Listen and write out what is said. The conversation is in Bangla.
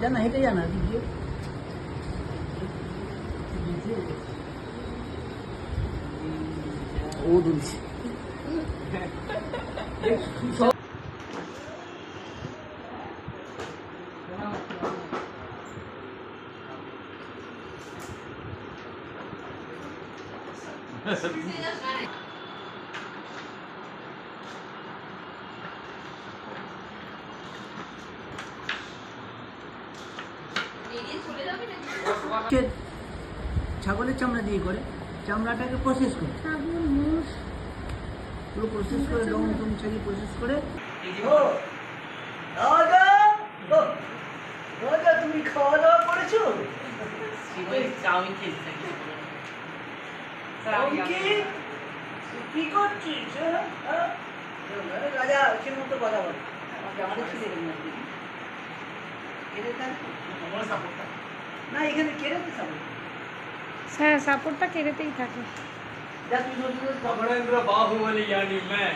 জানা হেঁটে জানা ও দুলছে ছাগলের চামড়া দিয়ে করে চামড়াটাকে প্রসেস করে পুরো প্রসেস করে লং টং ছাড়িয়ে প্রসেস করে তুমি খাওয়া দাওয়া করেছো? কি করছিস রাজা সে মতো কথা বল আমাদের ছেলে না এখানে কেড়েতে হ্যাঁ সাপোর্টটা কেড়েতেই থাকে। बाहुबली यानी मैं